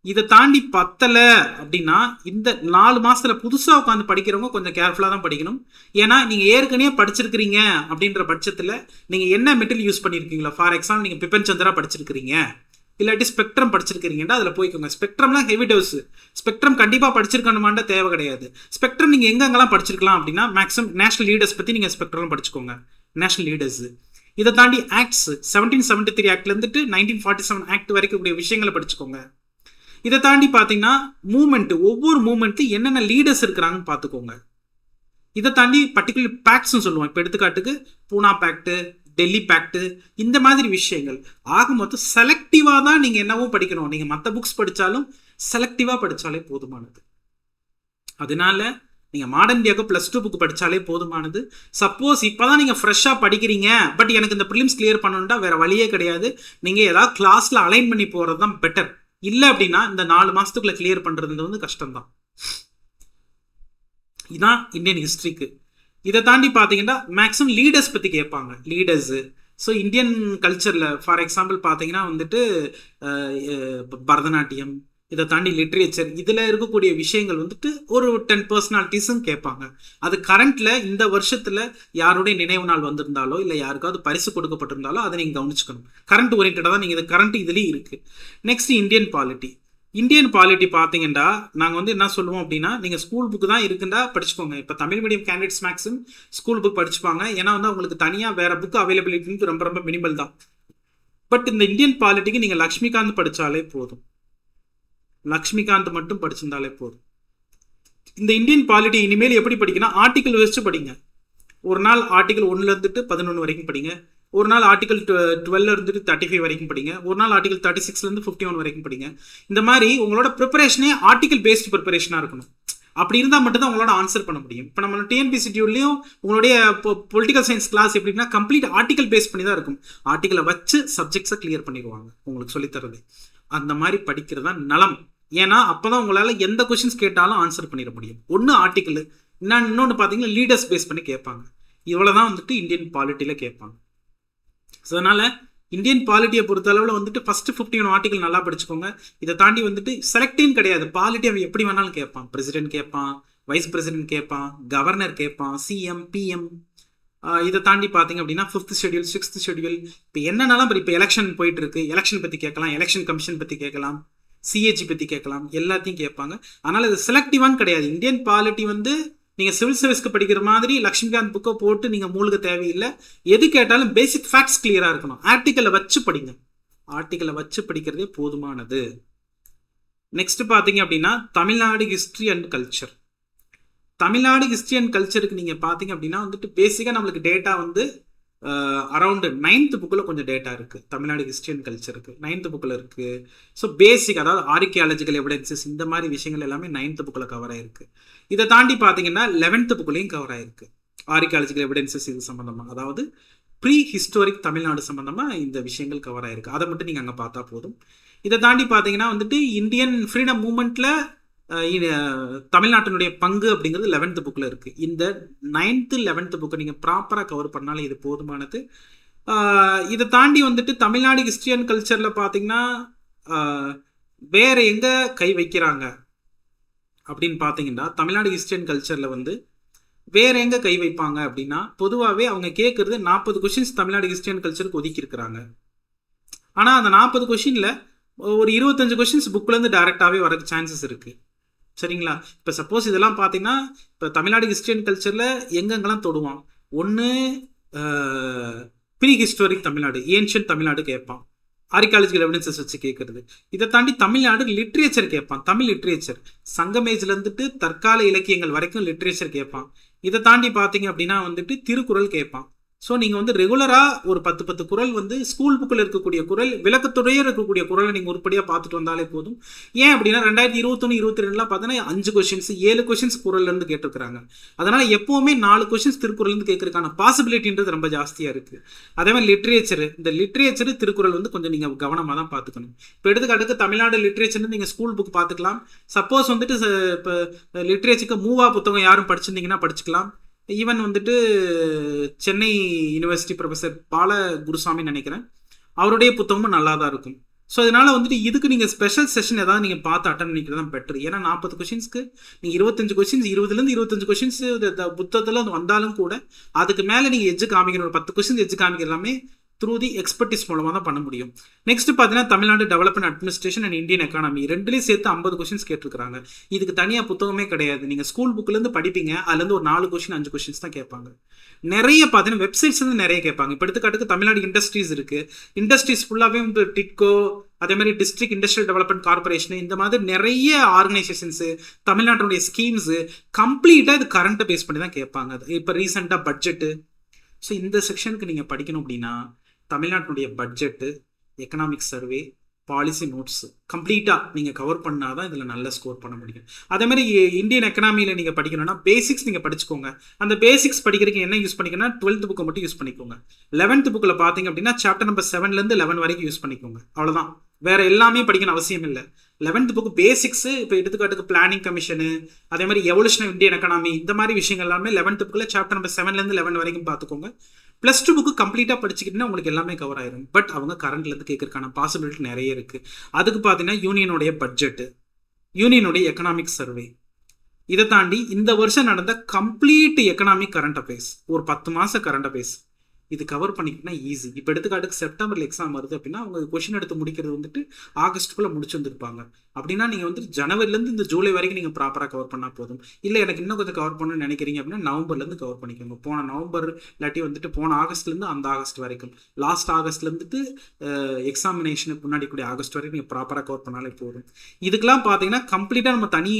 இதை தாண்டி பத்தலை அப்படின்னா இந்த 4 மாதத்தில் புதுசாக உட்காந்து படிக்கிறவங்க கொஞ்சம் கேர்ஃபுல்லாக தான் படிக்கணும். ஏன்னா நீங்கள் ஏற்கனவே படிச்சிருக்கிறீங்க அப்படின்ற பட்சத்தில் நீங்கள் என்ன மெட்டீரியல் யூஸ் பண்ணியிருக்கீங்களோ, ஃபார் எக்ஸாம்பிள் நீங்கள் பிபின் சந்திரா படிச்சிருக்கிறீங்க, இல்லாட்டி ஸ்பெக்ட்ரம் படிச்சிருக்கிறீங்கன்னா அதில் போய்க்கோங்க. ஸ்பெக்ட்ரம்லாம் ஹெவி டோஸ். ஸ்பெக்ட்ரம் கண்டிப்பாக படிச்சிருக்கணுமாண்டா தேவை கிடையாது. ஸ்பெக்ட்ரம் நீங்கள் எங்கெங்கெல்லாம் படிச்சிருக்கலாம் அப்படின்னா மேக்ஸிமம் நேஷனல் லீடர்ஸ் பற்றி நீங்கள் ஸ்பெக்ட்ரம் படிச்சுக்கோங்க. National leaders. இதை தாண்டி ஆக்ட்ஸ் 1773 ஆக்ட்லேருந்துட்டு 1947 ஆக்ட் வரைக்கும் கூடிய விஷயங்களை படிச்சுக்கோங்க. இதை தாண்டி பார்த்தீங்கன்னா மூமெண்ட், ஒவ்வொரு மூமெண்ட்டு என்னென்ன லீடர்ஸ் இருக்கிறாங்கன்னு பார்த்துக்கோங்க. இதை தாண்டி பர்டிகுலர் பேக்ட்ஸ்னு சொல்லுவோம். இப்போ எடுத்துக்காட்டுக்கு பூனா பேக்ட்டு, டெல்லி பேக்ட்டு, இந்த மாதிரி விஷயங்கள். ஆக மொத்தம் செலக்டிவாக தான் நீங்கள் என்னவோ படிக்கணும். நீங்கள் மற்ற புக்ஸ் படித்தாலும் செலக்டிவாக படித்தாலே போதுமானது. அதனால நீங்கள் மாடர்ன் இந்தியாவுக்கு +2 புக் படித்தாலே போதுமானது. சப்போஸ் இப்போ தான் நீங்கள் ஃப்ரெஷ்ஷாக படிக்கிறீங்க, பட் எனக்கு இந்த ப்ரிலிம்ஸ் கிளியர் பண்ணணுன்ட்டா வேறு வழியே கிடையாது. நீங்கள் ஏதாவது கிளாஸில் அலைன் பண்ணி போகிறது தான் பெட்டர். இல்லை அப்படின்னா இந்த 4 மாதத்துக்குள்ளே கிளியர் பண்ணுறது வந்து கஷ்டம்தான். இதுதான் இந்தியன் ஹிஸ்ட்ரிக்கு. இதை தாண்டி பார்த்தீங்கன்னா மேக்ஸிமம் லீடர்ஸ் பற்றி கேட்பாங்க. லீடர்ஸு. ஸோ இந்தியன் கல்ச்சரில் ஃபார் எக்ஸாம்பிள் பார்த்தீங்கன்னா வந்துட்டு பரதநாட்டியம், இதை தாண்டி லிட்ரேச்சர், இதில் இருக்கக்கூடிய விஷயங்கள் வந்துட்டு ஒரு 10 பர்சனாலிட்டிஸும் கேட்பாங்க. அது கரண்ட்டில் இந்த வருஷத்தில் யாருடைய நினைவு நாள் வந்திருந்தாலோ இல்லை யாருக்காவது பரிசு கொடுக்கப்பட்டிருந்தாலோ அதை நீங்கள் கவனிச்சுக்கணும். கரண்ட் ஓரியன்டாக தான் நீங்கள் இது கரண்ட் இதுலேயும் இருக்குது. Next Indian polity. Indian polity பார்த்தீங்கன்னா நாங்கள் வந்து என்ன சொல்லுவோம் அப்படின்னா, நீங்கள் ஸ்கூல் புக்கு தான் இருக்குண்டா படிச்சுக்கோங்க. இப்போ Tamil medium candidates maximum school book படிச்சுப்பாங்க. ஏன்னா வந்து அவங்களுக்கு தனியாக வேறு புக்கு அவைலபிலிட்டின்னு ரொம்ப ரொம்ப மினிமல் தான். பட் இந்த இந்தியன் பாலிட்டிக்கு நீங்கள் லக்ஷ்மிகாந்த் படித்தாலே போதும். லக்ஷ்மிகாந்த் மட்டும் படிச்சிருந்தாலே போதும். இந்த இந்தியன் பாலிட்டி இனிமேல் எப்படி படிக்கணும், ஆர்டிக்கல் வச்சு படிங்க. ஒரு நாள் ஆர்டிக்கல் 1ல இருந்துட்டு 11 வரைக்கும் படிங்க. ஒரு நாள் ஆர்டிகல் 12 இருந்துட்டு 35 வரைக்கும் படிங்க. ஒரு நாள் ஆர்டிகல் 36லேருந்து 51 வரைக்கும் படிங்க. இந்த மாதிரி உங்களோட ப்ரிப்பரேஷனே ஆர்டிகல் பேஸ்டு ப்ரிப்பரேஷனாக இருக்கணும். அப்படி இருந்தால் மட்டும்தான் உங்களோட ஆன்சர் பண்ண முடியும். இப்போ நம்ம டிஎன்பிஎஸ்சி டியூட்லையும் உங்களுடைய பொலிட்டிக்கல் சயின்ஸ் கிளாஸ் எப்படின்னா கம்ப்ளீட் ஆர்டிகல் பேஸ் பண்ணி தான் இருக்கும். ஆர்டிக்கலை வச்சு சப்ஜெக்ட்ஸை கிளியர் பண்ணிடுவாங்க உங்களுக்கு சொல்லித்தரது. அந்த மாதிரி படிக்கிறது தான் நலம். ஏன்னா அப்போ தான் உங்களால் எந்த கொஷின்ஸ் கேட்டாலும் ஆன்சர் பண்ணிட முடியும். ஒன்று ஆர்டிக்கல், இன்னொன்று பார்த்தீங்கன்னா லீடர்ஸ் பேஸ் பண்ணி கேட்பாங்க. இவ்வளோ தான் வந்துட்டு இந்தியன் பாலிட்டியில் கேட்பாங்க. ஸோ அதனால் இந்தியன் பாலிட்டியை பொறுத்தளவில் வந்துட்டு ஃபஸ்ட்டு 51 ஆர்டிகல் நல்லா படிச்சுக்கோங்க. இதை தாண்டி வந்துட்டு செலக்டின்னு கிடையாது. பாலிட்டி அவன் எப்படி வேணாலும் கேட்பான். பிரசிடென்ட் கேட்பான், வைஸ் பிரசிடென்ட் கேட்பான், கவர்னர் கேட்பான், சிஎம், பிஎம். இதை தாண்டி பார்த்தீங்க அப்படின்னா 5th ஷெட்யூல், 6th ஷெட்யூல், இப்போ என்னென்னலாம் இப்போ எலெக்ஷன் போயிட்டு இருக்கு, எலெக்ஷன் பற்றி கேட்கலாம், எலெக்ஷன் கமிஷன் பற்றி கேட்கலாம், சிஏஜி பற்றி கேட்கலாம், எல்லாத்தையும் கேட்பாங்க. அதனால் இது செலக்டிவான்னு கிடையாது. இந்தியன் பாலிட்டி வந்து நீங்கள் சிவில் சர்வீஸ்க்கு படிக்கிற மாதிரி லக்ஷ்மிகாந்த் புக்கை போட்டு நீங்கள் மூழ்க தேவையில்லை. எது கேட்டாலும் பேசிக் ஃபேக்ட்ஸ் கிளியராக இருக்கணும். ஆர்டிக்கலை வச்சு படிங்க. ஆர்டிக்கலை வச்சு படிக்கிறதே போதுமானது. நெக்ஸ்ட் பார்த்தீங்க அப்படின்னா Tamil Nadu history and culture. Tamil Nadu history and கல்ச்சருக்கு நீங்கள் பார்த்தீங்க அப்படின்னா வந்துட்டு பேசிக்காக நம்மளுக்கு டேட்டா வந்து அரௌண்டு 9th புக்கில் கொஞ்சம் டேட்டா இருக்குது. தமிழ்நாடு ஹிஸ்ட்ரி அண்ட் கல்ச்சருக்கு 9th புக்கில் இருக்குது. ஸோ பேசிக், அதாவது ஆர்கியாலஜிக்கல் எவிடன்சஸ், இந்த மாதிரி விஷயங்கள் எல்லாமே 9th புக்கில் கவர் ஆகிருக்கு. இதை தாண்டி பார்த்தீங்கன்னா 11th புக்லேயும் கவர் ஆகிருக்கு. ஆர்கியாலஜிக்கல் எவிடன்சஸ் இது சம்மந்தமாக, அதாவது ப்ரீ ஹிஸ்டாரிக் தமிழ்நாடு சம்மந்தமாக இந்த விஷயங்கள் கவர் ஆகிருக்கு. அதை மட்டும் நீங்கள் அங்கே பார்த்தா போதும். இதை தாண்டி பார்த்தீங்கன்னா வந்துட்டு இந்தியன் ஃப்ரீடம் மூமெண்ட்டில் தமிழ்நாட்டினுடைய பங்கு அப்படிங்கிறது 11th புக்கில் இருக்குது. இந்த 9th 11th புக்கை நீங்கள் ப்ராப்பராக கவர் பண்ணாலும் இது போதுமானது. இதை தாண்டி வந்துட்டு தமிழ்நாடு ஹிஸ்ட்ரி அண்ட் கல்ச்சரில் பார்த்தீங்கன்னா வேறு எங்கே கை வைக்கிறாங்க அப்படின்னு பார்த்தீங்கன்னா, தமிழ்நாடு ஹிஸ்ட்ரி அண்ட் கல்ச்சரில் வந்து வேறு எங்கே கை வைப்பாங்க அப்படின்னா, பொதுவாகவே அவங்க கேட்குறது 40 கொஷின்ஸ் தமிழ்நாடு ஹிஸ்ட்ரி அண்ட் கல்ச்சருக்கு ஒதுக்கியிருக்கிறாங்க. ஆனால் அந்த 40 கொஷினில் ஒரு 25 கொஷின்ஸ் புக்கிலேருந்து டேரெக்டாகவே வர சான்சஸ் இருக்குது. சரிங்களா? இப்போ சப்போஸ் இதெல்லாம் பார்த்தீங்கன்னா இப்போ தமிழ்நாடு ஹிஸ்ட்ரி அண்ட் கல்ச்சரில் எங்கெங்கெல்லாம் தொடுவான், ஒன்று pre historic Tamil Nadu, ancient Tamil Nadu கேட்பான், ஆர்கியாலஜிக்கல் எவிடன்சஸ் வச்சு கேட்குறது. இதை தாண்டி தமிழ்நாடு லிட்ரேச்சர் கேட்பான். தமிழ் லிட்ரேச்சர் சங்கமேஜில் இருந்துட்டு தற்கால இலக்கியங்கள் வரைக்கும் லிட்ரேச்சர் கேட்பான். இதை தாண்டி பார்த்தீங்க அப்படின்னா வந்துட்டு திருக்குறள் கேட்பான். ஸோ நீங்கள் வந்து ரெகுலராக ஒரு 10 குறள் வந்து ஸ்கூல் புக்கில் இருக்கக்கூடிய குறள், விளக்கத்துறையே இருக்கக்கூடிய குறளை நீங்கள் உருப்படியாக பார்த்துட்டு வந்தாலே போதும். ஏன் அப்படின்னா 2021, 22 பார்த்தீங்கன்னா 5 கொஷின்ஸ் 7 கொஷின்ஸ் குறள்லேருந்து கேட்டிருக்கிறாங்க. அதனால் எப்போவுமே 4 கொஷின்ஸ் திருக்குறள்லேருந்து கேட்கறதுக்கான பாசிபிலிட்டின்றது ரொம்ப ஜாஸ்தியாக இருக்குது. அதே மாதிரி லிட்ரேச்சரு, இந்த லிட்ரேச்சரு திருக்குறள் வந்து கொஞ்சம் நீங்கள் கவனமாக தான் பார்த்துக்கணும். இப்போ எடுத்துக்காட்டுக்கு தமிழ்நாடு லிட்ரேச்சர்னு நீங்கள் ஸ்கூல் புக் பார்த்துக்கலாம். சப்போஸ் வந்துட்டு இப்போ லிட்ரேச்சருக்கு மூவா புத்தகம் யாரும் படிச்சிருந்தீங்கன்னா படிச்சுக்கலாம். ஈவன் வந்துட்டு சென்னை யூனிவர்சிட்டி ப்ரொஃபஸர் பால குருசாமின்னு நினைக்கிறேன், அவருடைய புத்தகமும் நல்லா தான் இருக்கும். ஸோ அதனால் வந்துட்டு இதுக்கு நீங்கள் ஸ்பெஷல் செஷன் ஏதாவது நீங்கள் பார்த்து அட்டன் பண்ணிக்கிறது தான் பெட்ரு. ஏன்னா 40 கொஷின்ஸ்க்கு நீங்கள் 25 கொஷின்ஸ் 20லேருந்து 25 கொஷின்ஸ் புத்தகத்தில் வந்தாலும் கூட அதுக்கு மேலே நீங்கள் எஜ்ஜு காமிக்கிற ஒரு 10 கொஷின்ஸ் எஜ்ஜு காமிக்கிற எல்லாமே த்ரூ தி எக்ஸ்பர்டிஸ் மூலமாக தான் பண்ண முடியும். நெக்ஸ்ட் பார்த்தீங்கன்னா Tamil Nadu development administration and Indian economy, ரெண்டுலேயும் சேர்த்து 50 கொஷின்ஸ் கேட்டிருக்காங்க. இதுக்கு தனியாக புத்தகமே கிடையாது. நீங்கள் ஸ்கூல் புக்கிலேருந்து படிப்பீங்க, அதுலேருந்து ஒரு 4 கொஷின் 5 கொஷின்ஸ் தான் கேட்பாங்க. நிறைய பார்த்தீங்கன்னா வெப்சைட்ஸ் வந்து நிறைய கேட்பாங்க. இப்போ எடுத்துக்காட்டுக்கு தமிழ்நாடு இண்டஸ்ட்ரீஸ் இருக்குது. இண்டஸ்ட்ரீஸ் ஃபுல்லாகவே வந்து டிட்கோ, அதே மாதிரி டிஸ்ட்ரிக்ட் இண்டஸ்ட்ரியல் டெவலப்மெண்ட் கார்பரேஷன், இந்த மாதிரி நிறைய ஆர்கனைசேஷன்ஸு, தமிழ்நாட்டினுடைய ஸ்கீம்ஸு கம்ப்ளீட்டாக இது கரண்ட்டை பேஸ் பண்ணி தான் கேட்பாங்க. இப்போ ரீசெண்டாக பட்ஜெட்டு. ஸோ இந்த செக்ஷனுக்கு நீங்கள் படிக்கணும் அப்படின்னா தமிழ்நாட்டினுடைய budget, economic survey, policy notes கம்ப்ளீட்டாக நீங்கள் கவர் பண்ணால் தான் இதில் நல்ல ஸ்கோர் பண்ண முடியும். அதேமாதிரி இந்தியன் எக்கனாமியில் நீங்கள் படிக்கணும்னா பேசிக்ஸ் நீங்கள் படிச்சுக்கோங்க. அந்த பேசிக்ஸ் படிக்கிறதுக்கு என்ன யூஸ் பண்ணிக்கணும்னா 12th புக்கை மட்டும் யூஸ் பண்ணிக்கோங்க. 11th புக்கில் பார்த்தீங்க அப்படின்னா சாப்டர் நம்பர் 7லேருந்து 11 வரைக்கும் யூஸ் பண்ணிக்கோங்க. அவ்வளோதான், வேறு எல்லாமே படிக்கணும் அவசியம் இல்லை. 11th புக்கு பேசிக்ஸு, இப்போ எடுத்துக்காட்டுக்கு பிளானிங் கமிஷனு, அதே மாதிரி எவல்யூஷன் ஆஃப் இந்தியன் எக்கனாமி, இந்த மாதிரி விஷயங்கள் எல்லாமே 11th புக்கில் சாப்டர் நம்பர் 7லேருந்து 11 வரைக்கும் பார்த்துக்கோங்க. +2 புக்கு கம்ப்ளீட்டாக படிச்சுக்கிட்டீங்கன்னா உங்களுக்கு எல்லாமே கவர் ஆயிரும். பட் அவங்க கரண்ட்லேருந்து கேட்கறதுக்கான பாசிபிலிட்டி நிறைய இருக்குது. அதுக்கு பார்த்தீங்கன்னா யூனியனுடைய பட்ஜெட்டு, யூனியனுடைய எக்கனாமிக் சர்வே. இதை தாண்டி இந்த வருஷம் நடந்த கம்ப்ளீட் எக்கனாமிக் கரண்ட் அஃபேர்ஸ், ஒரு 10 மாச கரண்ட் அஃபேர்ஸ், இது கவர் பண்ணிக்கிட்டா ஈஸி. இப்போ எடுத்துக்காட்டுக்கு செப்டம்பரில் எக்ஸாம் வருது அப்படின்னா அவங்க கொஷின் எடுத்து முடிக்கிறது வந்துட்டு ஆகஸ்ட்டுக்குள்ளே முடிச்சு வந்துருப்பாங்க. அப்படின்னா நீங்கள் வந்துட்டு ஜனவரிலேருந்து இந்த ஜூலை வரைக்கும் நீங்கள் ப்ராப்பராக கவர் பண்ணால் போதும். இல்லை எனக்கு இன்னும் கொஞ்சம் கவர் பண்ணணும்னு நினைக்கிறீங்க அப்படின்னா நவம்பர்லேருந்து கவர் பண்ணிக்கோங்க. போன நவம்பர் இல்லாட்டி வந்துட்டு போன ஆகஸ்ட்லேருந்து அந்த ஆகஸ்ட் வரைக்கும், லாஸ்ட் ஆகஸ்ட்லேருந்துட்டு எக்ஸாமினேஷனுக்கு முன்னாடி கூடிய ஆகஸ்ட் வரைக்கும் நீங்கள் ப்ராப்பராக கவர் பண்ணாலே போதும். இதுக்கெல்லாம் பார்த்தீங்கன்னா கம்ப்ளீட்டாக நம்ம தனி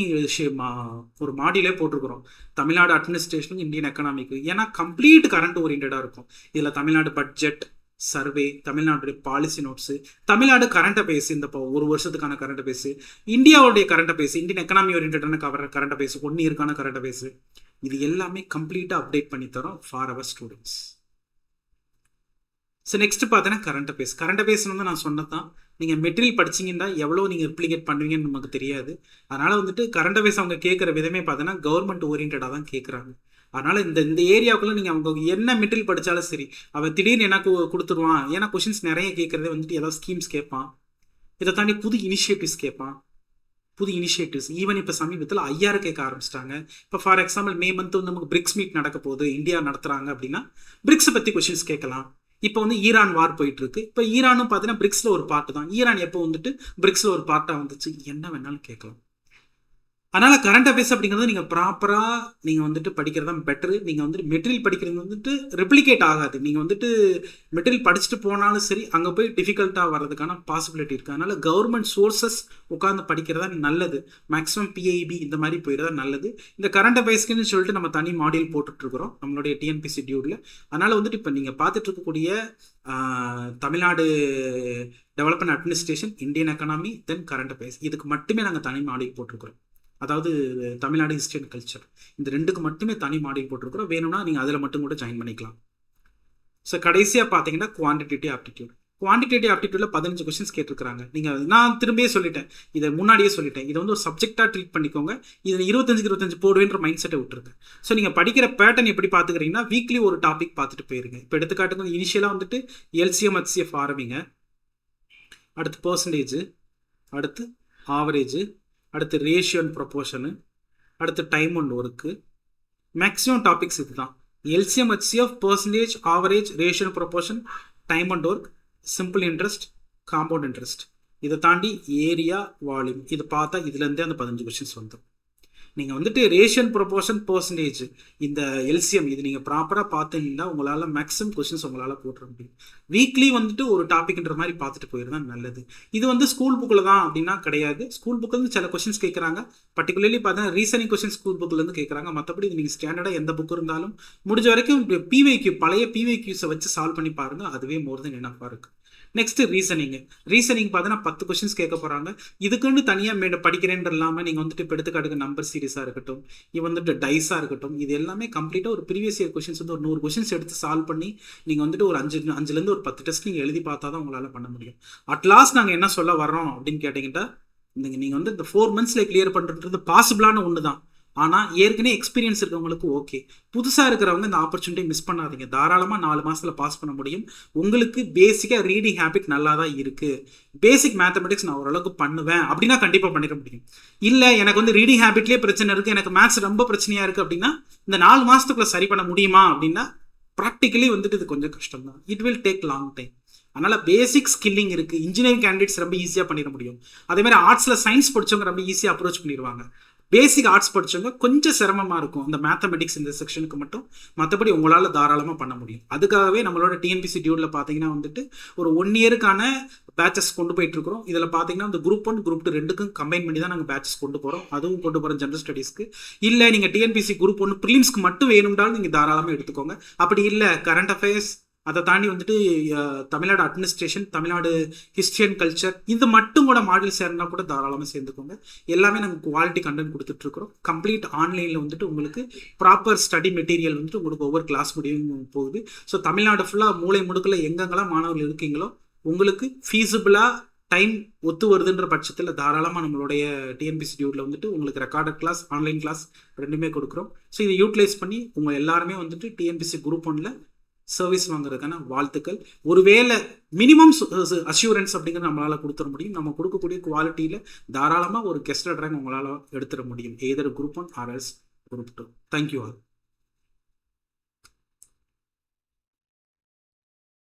ஒரு மாடியிலே போட்டிருக்கிறோம், தமிழ்நாடு அட்மினிஸ்ட்ரேஷனுக்கு இந்தியன் எக்கனாமிக்கு. ஏன்னா கம்ப்ளீட் கரண்ட் ஓரியன்டாக இருக்கும். இதில் தமிழ்நாடு பட்ஜெட், சர்வே, தமிழ்நாட்டுடைய policy notes, Tamil Nadu current affairs, இந்த ஒரு வருஷத்துக்கான கரண்ட் அஃபேர்ஸ், இந்தியாவுடைய கரண்ட் அஃபேர்ஸ், இந்தியன் எக்கனாமி ஓரியன்டான கரண்ட் அஃபேர்ஸ், 1 இயர்க்கான கரண்ட் அஃபேர்ஸ், இது எல்லாமே கம்ப்ளீட்டாக அப்டேட் பண்ணி தரோம் for our students. So next பார்த்தீங்கன்னா கரண்ட் அஃபேர்ஸ். கரண்ட் அஃபேர்ஸ் வந்து நான் சொன்னது தான், நீங்கள் மெட்டீரியல் படிச்சிங்கன்னா எவ்வளோ நீங்கள் ரிப்ளிகேட் பண்ணுவீங்கன்னு நமக்கு தெரியாது. அதனால் வந்துட்டு கரண்ட் அஃபேர்ஸ் அவங்க கேட்குற விதமே பார்த்தீங்கன்னா கவர்மெண்ட் ஓரியன்டாக தான் கேட்குறாங்க. அதனால் இந்த ஏரியாவுக்குள்ளே நீங்கள் அவங்க என்ன மெட்டீரியல் படித்தாலும் சரி, அவன் திடீர்னு என்ன கொடுத்துருவான். ஏன்னா கொஷின்ஸ் நிறைய கேட்குறதே வந்துட்டு ஏதாவது ஸ்கீம்ஸ் கேட்பான், இதை தாண்டி புது இனிஷியேட்டிவ்ஸ் கேட்பான். புது இனிஷியேட்டிவ்ஸ் ஈவன் இப்போ சமீபத்தில் ஐஆர் கேட்க ஆரம்பிச்சிட்டாங்க. இப்போ ஃபார் எக்ஸாம்பிள் மே மந்த் வந்து நமக்கு பிரிக்ஸ் மீட் நடக்க போகுது, இந்தியா நடத்துகிறாங்க அப்படின்னா பிரிக்ஸை பற்றி கொஷின்ஸ் கேட்கலாம். இப்போ வந்து ஈரான் வார் போயிட்டு இருக்கு. இப்போ ஈரானும் பார்த்தீங்கன்னா பிரிக்ஸில் ஒரு பார்ட்டு தான். ஈரான் எப்போ வந்துட்டு பிரிக்ஸில் ஒரு பார்ட்டாக வந்துச்சு, என்ன வேணாலும் கேட்கலாம். அதனால் கரண்ட் அஃபேர்ஸ் அப்படிங்கிறது நீங்கள் ப்ராப்பராக நீங்கள் வந்துட்டு படிக்கிறது தான் பெட்டரு. நீங்கள் வந்துட்டு மெட்டீரியல் படிக்கிறது வந்துட்டு ரெப்ளிகேட் ஆகாது. நீங்கள் வந்துட்டு மெட்டீரியல் படிச்சுட்டு போனாலும் சரி, அங்கே போய் டிஃபிகல்ட்டாக வர்றதுக்கான பாசிபிலிட்டி இருக்குது. அதனால் கவர்மெண்ட் சோர்ஸஸ் உட்காந்து படிக்கிறதா நல்லது. மேக்ஸிமம் பிஐபி இந்த மாதிரி போயிடுறதா நல்லது. இந்த கரண்ட் அஃபேர்ஸ்க்குன்னு சொல்லிட்டு நம்ம தனி மாடியூல் போட்டுட்ருக்குறோம் நம்மளுடைய டிஎன்பிசி டியூடில். அதனால் வந்துட்டு இப்போ நீங்கள் பார்த்துட்டு இருக்கக்கூடிய Tamil Nadu development administration, Indian economy, then current affairs, இதுக்கு மட்டுமே நாங்கள் தனி மாடியூல் போட்டிருக்கிறோம். அதாவது தமிழ்நாடு ஹிஸ்ட்ரி அண்ட் கல்ச்சர், இந்த ரெண்டுக்கு மட்டுமே தனி மாடியூல் போட்டிருக்கிறோம். வேணும்னா நீங்கள் அதில் மட்டும் கூட ஜாயின் பண்ணிக்கலாம். ஸோ கடைசியாக பார்த்தீங்கன்னா குவான்டிடேட்டிவ் ஆப்டிடியூட். குவான்டிடேட்டிவ் ஆப்டிடியூடில் 15 கொஸ்டின்ஸ் கேட்டிருக்காங்க. நீங்கள் நான் திரும்பியே சொல்லிட்டேன், இதை முன்னாடியே சொல்லிட்டேன், இதை வந்து ஒரு சப்ஜெக்டாக ட்ரீட் பண்ணிக்கோங்க. இதில் 25 போடுவேன்ற மைண்ட் செட்டை விட்டுருக்கு. ஸோ நீங்கள் படிக்கிற பேட்டர்ன் எப்படி பார்த்துக்கிறீங்கன்னா வீக்லி ஒரு டாபிக் பார்த்துட்டு போயிருங்க. இப்போ எடுத்துக்காட்டுங்க இனிஷியலாக வந்துட்டு எல்சிஎம் ஹெச்சிஎஃப் ஆரம்பிங்க, அடுத்து பர்சன்டேஜ், அடுத்து ஆவரேஜ், அடுத்து ரேஷியோ அண்ட் ப்ரொபோர்ஷனு, அடுத்து time and work. Maximum topics இது தான். LCM HCF, percentage, average, ratio and proportion, time and work, simple interest, compound interest. இதை தாண்டி ஏரியா, வால்யூம், இது பார்த்தா இதுலேருந்தே அந்த 15 கொஸ்டின்ஸ் வந்துடும். நீங்கள் வந்துட்டு ரேஷியன், ப்ரொபோர்ஷன், பர்சன்டேஜ், இந்த எல்சிஎம் இது நீங்கள் ப்ராப்பராக பார்த்தீங்கன்னா உங்களால் மேக்ஸிமம் கொஸ்டின்ஸ் உங்களால் போட்டுற முடியும். வீக்லி வந்துட்டு ஒரு டாபிக்ன்ற மாதிரி பார்த்துட்டு போயிருந்தா நல்லது. இது வந்து ஸ்கூல் புக்கில் தான் அப்படின்னா கிடையாது. ஸ்கூல் புக்கில் இருந்து சில கொஸ்டின்ஸ் கேட்குறாங்க. பர்டிகுலர்லி பார்த்தீங்கன்னா ரீசனிங் கொஸ்டின் ஸ்கூல் புக்கிலேருந்து கேட்குறாங்க. மற்றபடி நீங்கள் ஸ்டாண்டர்டாக எந்த புக் இருந்தாலும் முடிஞ்ச வரைக்கும் பிவைக்யூ, பழைய பிவைக்யூஸை வச்சு சால்வ் பண்ணி பாருங்கள். அதுவே மோர் தென் எனஃபாக இருக்குது. நெக்ஸ்ட் ரீசனிங் பார்த்தீங்கன்னா 10 கொஸ்டின்ஸ் கேட்க போகிறாங்க. இதுக்குன்னு தனியாக படிக்கிறேன்ற இல்லாமல் நீங்கள் வந்துட்டு இப்போ எடுத்துக்காட்டுக்கு நம்பர் சீரிஸாக இருக்கட்டும், இது வந்துட்டு டைஸாக இருக்கட்டும், இது எல்லாமே கம்ப்ளீட்டாக ஒரு ப்ரீவியஸ் இயர் கொஸ்டின்ஸ் வந்து ஒரு 100 கொஸ்டின்ஸ் எடுத்து சால்வ் பண்ணி நீங்கள் வந்துட்டு ஒரு 5லேருந்து ஒரு 10 டெஸ்ட் நீங்கள் எழுதி பார்த்தா தான் உங்களால் பண்ண முடியும். அட்லாஸ்ட் நாங்கள் என்ன சொல்ல வர்றோம் அப்படின்னு கேட்டிங்கன்னா, நீங்கள் வந்து இந்த 4 மந்த்ஸில் கிளியர் பண்ணுறது பாசிபிளான ஒன்று தான். ஆனால் ஏற்கனவே எக்ஸ்பீரியன்ஸ் இருக்கவங்களுக்கு ஓகே. புதுசாக இருக்கிறவங்க இந்த ஆப்பர்ச்சுனிட்டி மிஸ் பண்ணாதீங்க. தாராளமாக 4 மாதத்தில் பாஸ் பண்ண முடியும். உங்களுக்கு பேசிக்காக ரீடிங் ஹேபிட் நல்லா தான் இருக்குது. பேசிக் மேத்தமெட்டிக்ஸ் நான் ஓரளவுக்கு பண்ணுவேன் அப்படின்னா கண்டிப்பாக பண்ணிட முடியும். இல்லை எனக்கு வந்து ரீடிங் ஹேபிட்லேயே பிரச்சனை இருக்குது, எனக்கு மேத்ஸ் ரொம்ப பிரச்சனையாக இருக்குது அப்படின்னா இந்த 4 மாதத்துக்குள்ளே சரி பண்ண முடியுமா அப்படின்னா ப்ராக்டிக்கலி வந்துட்டு இது கொஞ்சம் கஷ்டம் தான். It will take long time. அதனால் பேசிக் ஸ்கில்லிங் இருக்குது. இன்ஜினியரிங் கேண்டிடேட்ஸ் ரொம்ப ஈஸியாக பண்ணிட முடியும். அதேமாதிரி ஆர்ட்ஸில் சயின்ஸ் படித்தவங்க ரொம்ப ஈஸியாக அப்ரோச் பண்ணிடுவாங்க. பேசிக் ஆர்ட்ஸ் படித்தவங்க கொஞ்சம் சிரமமாக இருக்கும் இந்த மேத்தமெட்டிக்ஸ் இந்த செக்ஷனுக்கு மட்டும். மற்றபடி உங்களால் தாராளமாக பண்ண முடியும். அதுக்காகவே நம்மளோட டிஎன்பிசி டியூடில் பார்த்தீங்கன்னா வந்துட்டு ஒரு 1 இயருக்கான பேச்சஸ் கொண்டு போயிட்டுருக்கிறோம். இதில் பார்த்தீங்கன்னா இந்த குரூப் 1 குரூப் 2 ரெண்டுக்கும் கம்பைன் பண்ணி தான் நாங்கள் பேச்சஸ் கொண்டு போகிறோம். அதுவும் கொண்டு போகிறோம் ஜென்ரல் ஸ்டடீஸ்க்கு. இல்லை நீங்கள் டிஎன்பிசி குரூப் 1 ப்ரிலிம்ஸ்க்கு மட்டும் வேணும்னாலும் நீங்கள் தாராளமாக எடுத்துக்கோங்க. அப்படி இல்லை கரண்ட் அஃபேர்ஸ், அதை தாண்டி வந்துட்டு Tamil Nadu administration, Tamil Nadu history and culture, இது மட்டும் கூட மாடல் சேர்னா கூட தாராளமாக சேர்ந்துக்கோங்க. எல்லாமே நாங்கள் குவாலிட்டி கண்டென்ட் கொடுத்துட்ருக்குறோம். கம்ப்ளீட் ஆன்லைனில் வந்துட்டு உங்களுக்கு ப்ராப்பர் ஸ்டடி மெட்டீரியல் வந்துட்டு உங்களுக்கு ஒவ்வொரு கிளாஸ் முடியும் போகுது. ஸோ தமிழ்நாடு ஃபுல்லாக மூளை முடுக்கில் எங்கெங்கெல்லாம் மாணவர்கள் இருக்கீங்களோ உங்களுக்கு ஃபீஸிபிளாக டைம் ஒத்து வருதுன்ற பட்சத்தில் தாராளமாக நம்மளுடைய டிஎன்பிசி டியூடில் வந்துட்டு உங்களுக்கு ரெக்கார்டட் கிளாஸ், ஆன்லைன் கிளாஸ் ரெண்டுமே கொடுக்குறோம். ஸோ இதை யூட்டிலைஸ் பண்ணி உங்கள் எல்லாருமே வந்துட்டு டிஎன்பிசி குரூப் 1ல் சர்வீஸ் வாங்குறதுக்கான வாழ்த்துக்கள். ஒருவேளை மினிமம் அஷூரன்ஸ் அப்படிங்கிறது நம்மளால் கொடுத்துட முடியும். நம்ம கொடுக்கக்கூடிய குவாலிட்டியில் தாராளமாக ஒரு கெஸ்டட் ரேங்க் உங்களால் எடுத்துட முடியும். Either group 1 or else group 2. Thank you all.